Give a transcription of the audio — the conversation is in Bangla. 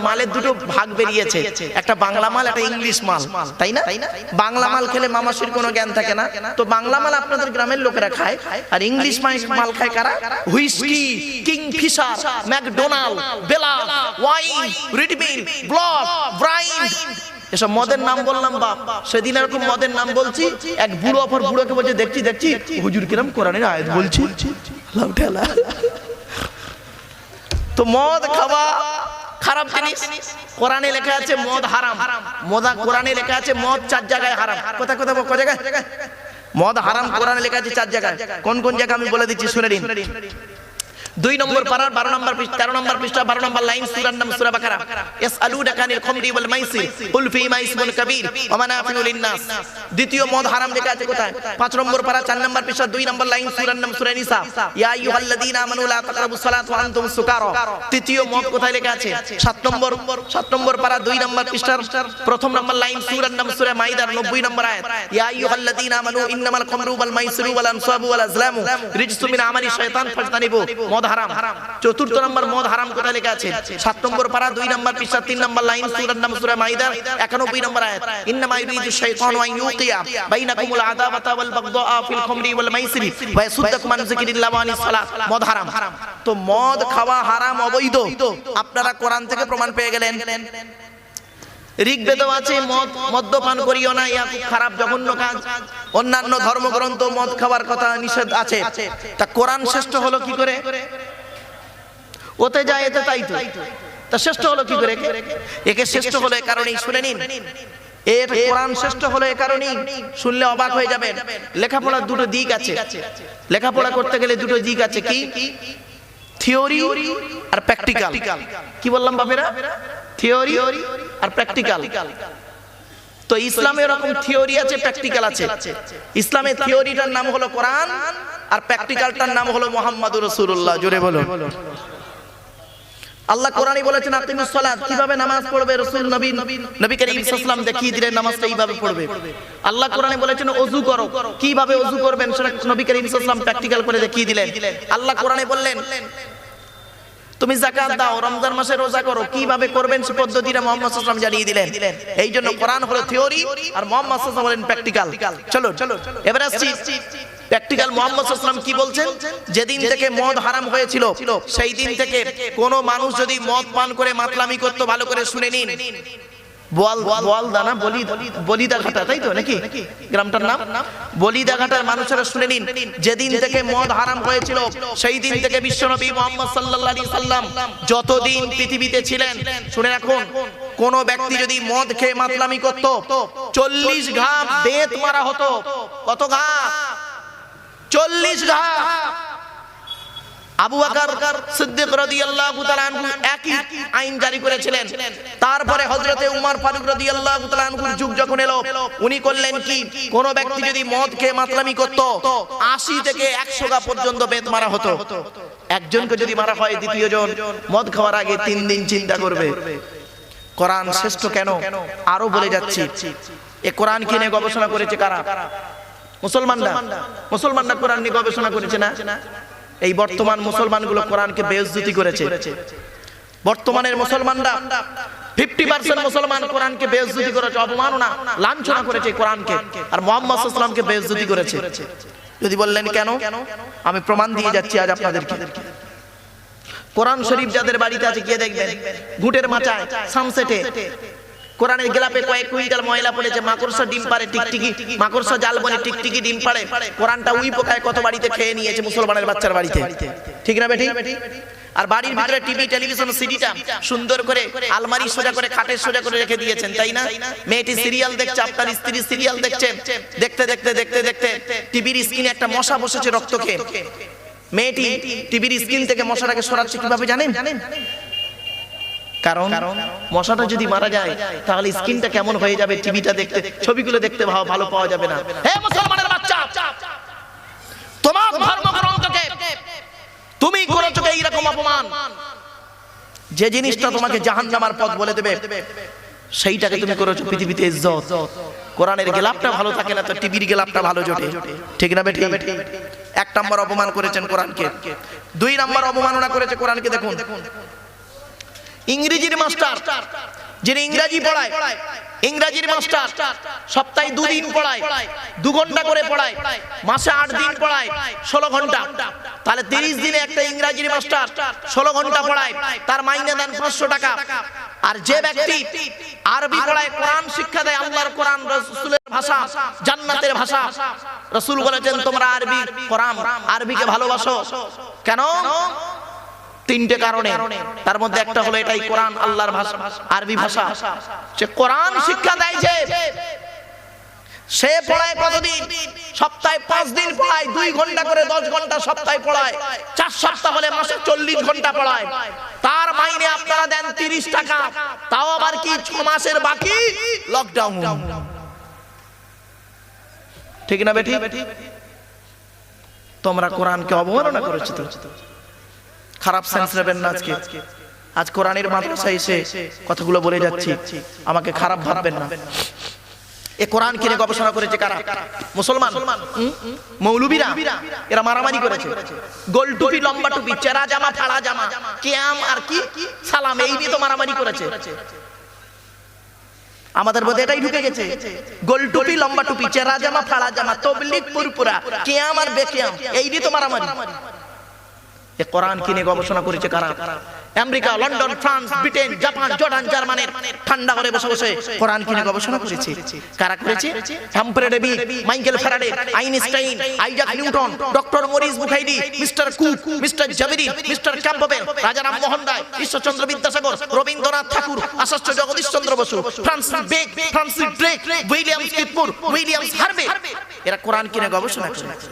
মালের দুটো ভাগ বেরিয়েছে, একটা বাংলা মাল, একটা ইংলিশ মাল, তাই না? বাংলা মাল খেলে মামাসির কোনো জ্ঞান থাকে না, তো বাংলা মাল আপনাদের গ্রামের লোকেরা খায়, আর ইংলিশ মাল খায় কারা? হুইস্কি, কিংফিশার, ম্যাকডোনাল্ড, বেলা, ওয়াইন, রেড মিল, ব্লক, ব্রাইন, এসব মদের নাম বললাম বাপ। সেদিন এরকম মদের নাম বলছি, এক বুড়ো অপর বুড়োকে বলছে, দেখছি হুজুর কিরম কোরআনের আয়াত বলছি। তো মদ খাওয়া খারাপ জিনিস, কোরআনে লেখা আছে মদ হারাম। কোরআনে লেখা আছে মদ 4 জায়গায় হারাম। কোথায় মদ হারাম কোরআনে লেখা আছে 4 জায়গায়। কোন কোন জায়গা আমি বলে দিচ্ছি, শুনে নিন। 2 নম্বর পারার 12 নম্বর পৃষ্ঠা, 13 নম্বর পৃষ্ঠা, 12 নম্বর লাইন, সূরার নাম সূরা বাকারা। ইয়াসআলুনাকা আনিল খামরি ওয়াল মাইসির কুল ফীহিমা ইসমুন কাবীর ওয়া মানাফিউ লিন-নাস। দ্বিতীয় মদ হারাম লেখা আছে কোথায়? 5 নম্বর পারা, 4 নম্বর পৃষ্ঠা, 2 নম্বর লাইন, সূরার নাম সূরা নিসা। ইয়া আইয়ুহাল্লাযীনা আমানু লা তাকরাবুস সালাতা ওয়া আনতুম সুকারা। তৃতীয় মদ কোথায় লেখা আছে? 7 নম্বর পারা, 2 নম্বর পৃষ্ঠার 1 নম্বর লাইন, সূরার নাম সূরা মাইদার 90 নম্বর আয়াত। ইয়া আইয়ুহাল্লাযীনা আমানু ইন্নামাল খামরু ওয়াল মাইসিরু ওয়াল আনসাবু ওয়াল আজলামু রিজসুম মিন আমালি শাইতান ফাজতানিবু। মদ হারাম। 4 নম্বর মদ হারাম কোথায় লেখা আছে? 7 নম্বর পারা, 2 নম্বর পৃষ্ঠা, 3 নম্বর লাইন, সূরার নাম সূরা মাইদা 91 নম্বর আয়াত। ইন্নামা ইউরিদু শাইতানু আন ইউকিয়া বাইনাকুমুল আদাওয়াতা ওয়াল বাগদাআ ফিল খামরি ওয়াল মাইসিরি ওয়া ইয়াসুদ্দাকুম আন যিকরিল্লাহি ওয়া আনিস সালাত। মদ হারাম। তো মদ খাওয়া হারাম, অবৈধ, আপনারা কোরআন থেকে প্রমাণ পেয়ে গেলেন। ঋগ্বেদও আছে মদ্যপান করিও না, ইয়া খুব খারাপ জঘন্য কাজ। অন্যান্য ধর্মগ্রন্থ মদ খাওয়ার কথা নিষেধ আছে। তা কোরআন শ্রেষ্ঠ হলো কি করে? ওতে যায় এতে তাই তো। তা শ্রেষ্ঠ হলো কি করে? একে শ্রেষ্ঠ হলো এই কারণেই, শুনে নিন। এর কোরআন শ্রেষ্ঠ হলো এই কারণেই, শুনলে অবাক হয়ে যাবেন। লেখাপড়ার দুটো দিক আছে, লেখাপড়া করতে গেলে দুটো দিক আছে। কি? থিওরি আর প্র্যাকটিক্যাল। কি বললাম বাপেরা? থিওরি আর প্র্যাকটিক্যাল। তো ইসলামে এরকম থিওরি আছে, প্র্যাকটিক্যাল আছে। ইসলামের থিওরিটার নাম হলো কোরআন, আর প্র্যাকটিক্যালটার নাম হলো মুহাম্মাদুর রাসূলুল্লাহ। জোরে বলো। আল্লাহ কোরআনে বলেছেন আকিমুস সালাত, কিভাবে নামাজ পড়বে রাসূল নবী করিম সাল্লাল্লাহু আলাইহি ওয়াসাল্লাম দেখিয়ে দিলেন নামাজটা এইভাবে পড়বে। আল্লাহ কোরআনে বলেছেন ওযু করো, কিভাবে ওযু করবেন সেটা নবী করিম সাল্লাল্লাহু আলাইহি ওয়াসাল্লাম প্র্যাকটিক্যাল করে দেখিয়ে দিলেন। আল্লাহ কোরআনে বললেন তুমি যাকাত দাও, রমজান মাসে রোজা করো, কিভাবে করবেন সে পদ্ধতিটা মুহাম্মদ সাল্লাল্লাহু আলাইহি ওয়াসাল্লাম জানিয়ে দিলেন। এই জন্য কোরআন হলো থিওরি আর মুহাম্মদ সাল্লাল্লাহু আলাইহি ওয়াসাল্লাম বলেন প্র্যাকটিক্যাল। চলো এবারে আসছি প্র্যাকটিক্যাল। মুহাম্মদ সাল্লাল্লাহু আলাইহি ওয়াসাল্লাম কি বলছেন? যেদিন থেকে মদ হারাম হয়েছিল সেই দিন থেকে কোন মানুষ যদি মদ পান করে মাতলামি করতে, ভালো করে শুনে নিন, বলিদাঘাটা, তাই তো নাকি গ্রামটার নাম? বলিদাঘাটার মানুষেরা শুনে নিন, যেদিন থেকে মদ হারাম হয়েছিল সেই দিন থেকে বিশ্বনবী মুহাম্মদ সাল্লাল্লাহু আলাইহি সাল্লাম যতদিন পৃথিবীতে ছিলেন, শুনে রাখুন, কোন ব্যক্তি যদি মদ খেয়ে মাতলামি করত 40 ঘা বেত মারা হতো। কত ঘা? 40 ঘা। আবু বকর সিদ্দিক রাদিয়াল্লাহু তাআলা আনহু একই আইন জারি করেছিলেন। তারপরে হযরতে উমর ফারুক রাদিয়াল্লাহু তাআলা আনহুর যুগ যখন এলো, উনি করলেন কি, কোন ব্যক্তি যদি মদ খেয়ে মাতলামি করত 80 থেকে 100 গা পর্যন্ত বেত মারা হতো। একজনকে যদি মারা হয়, দ্বিতীয় জন মদ খাওয়ার আগে 3 দিন চিন্তা করবে। কোরআন শ্রেষ্ঠ কেন? আরো বলে যাচ্ছি। এই কোরআন কি নিয়ে গবেষণা করেছে কারা? মুসলমানরা কোরআন নিয়ে গবেষণা করেছে না? এই বর্তমান মুসলমানগুলো কোরআনকে বেইজ্জতি করেছে। বর্তমানের মুসলমানরা 50% মুসলমান কোরআনকে বেইজ্জতি করেছে, অবমাননা, লাঞ্ছনা করেছে কোরআনকে, আর মুহাম্মদ সাল্লাল্লাহু আলাইহি ওয়াসাল্লামকে বেইজ্জতি করেছে। যদি বললেন কেন, আমি প্রমাণ দিয়ে যাচ্ছি আজ আপনাদেরকে। কোরআন শরীফ যাদের বাড়িতে আছে গিয়ে দেখবেন, ঘুটের মাচায়, সানসেটে কোরআনের গেলাপে কয়েক কুইন্টাল ময়লা পড়েছে। মাকড়সা ডিম পাড়ে, টিকটিকি মাকড়সা জাল বনে টিকটিকি ডিম পাড়ে। কোরআনটা উই পোকায় কত বাড়িতে খেয়ে নিয়েছে মুসলমানের বাচ্চার বাড়িতে, ঠিক না বেটি? আর বাড়ির ভিতরে টিভি, টেলিভিশন, সিডিটা সুন্দর করে আলমারি সোজা করে, খাটের সোজা করে রেখে দিয়েছেন, তাই না? মেয়েটি সিরিয়াল দেখছে, আপনার স্ত্রী সিরিয়াল দেখছে। দেখতে দেখতে দেখতে দেখতে টিভির স্ক্রিনে একটা মশা বসেছে রক্ত খেয়ে। মেয়েটি টিভির স্ক্রিন থেকে মশাটাকে সরাচ্ছে কিভাবে জানেন? কারণ মশাটা যদি মারা যায় তাহলে স্ক্রিনটা কেমন হয়ে যাবে, টিভিটা দেখতে, ছবিগুলো দেখতে ভালো পাওয়া যাবে না। হে মুসলমানের বাচ্চা, তোমার ধর্মগ্রন্থকে তুমি করেছো এইরকম অপমান, যে জিনিসটা তোমাকে জাহান্নামের পথ বলে দেবে সেইটাকে তুমি করেছো পৃথিবীতে ইজ্জত। কোরআনের গেলাপটা ভালো থাকে না তো টিভির গেলাপটা ভালো জোটে, ঠিক না বেটি? 1 নম্বর অপমান করেছেন কোরআনকে। 2 নম্বর অবমাননা করেছে কোরআনকে। দেখুন, ইংরেজির মাস্টার, যিনি ইংরেজি পড়ায়, ইংরেজির মাস্টার সপ্তাহে 2 দিন পড়ায়, 2 ঘন্টা করে পড়ায়, মাসে 8 দিন পড়ায়, 16 ঘন্টা। তাহলে 30 দিনে একটা ইংরেজির মাস্টার 16 ঘন্টা পড়ায়, তার মাইনে দেন 500 টাকা। আর যে ব্যক্তি আরবি পড়ায়, কোরআন শিক্ষা দেয়, আল্লাহর কোরআন, রাসূলের ভাষা, জান্নাতের ভাষা, রাসূল বলেছেন তোমরা আরবি কোরআন, আরবিকে ভালোবাসো। কেন? 3টে কারণে। তার মধ্যে একটা হলো এটাই কোরআন, আল্লাহর ভাষা, আরবি ভাষা। সে কোরআন শিক্ষা দেয়, যে সে পড়ায় কতদিন? সপ্তাহে 5 দিন পড়ায়, 2 ঘন্টা করে 10 ঘন্টা সপ্তাহে পড়ায়, 4 সপ্তাহ হলে মাসে 40 ঘন্টা পড়ায়। তার মাইনে আপনারা দেন 30 টাকা। তাও আবার কি 6 মাসের বাকি, লকডাউন। ঠিক না বেটি? তোমরা কোরআনকে অবমাননা করেছো তো। খারাপ সেন্স নেবেন না আজকে। আজ কোরআনের মাদ্রাসায় এসে কথাগুলো বলে যাচ্ছি, আমাকে খারাপ ভাববেন না। এ কোরআন কিনে গবেষণা করেছে কারা? মুসলমান, মৌলবীরা। এরা মারামারি করেছে। গোল টুপি, লম্বা টুপি, চেরা জামা, ফাড়া জামা, কিয়াম আর কি সালাম, এই নিয়ে তো মারামারি করেছে। আমাদের মধ্যে এটাই ঢুকে গেছে। গোল টুপি, লম্বা টুপি, চেরা জামা, ফাড়া জামা, তবলিগ পুরপুরা, কিয়াম আর বেকিয়াম, এই নিয়ে তো মারামারি। এ কোরআন কিনে গবেষণা করেছে কারা? America, London, France, Britain, Japan, Jordan, জার্মানির ঠান্ডা ঘরে বসে বসে কোরআন কিনে গবেষণা করেছে। কারা করেছে? Humphry Davy, Michael Faraday, Einstein, Isaac Newton, doctor Maurice Bucaille, mister Cook, mister জাবেরি, mister Campbell, Raja Rammohan Roy, Ishwarchandra Vidyasagar, Rabindranath Tagore, Acharya Jagadish Chandra Bose, Francis Beck, Francis Drake, Williams কিতমুর, উইলিয়ামস হার্ভে, এরা কোরআন কিনে গবেষণা করেছে।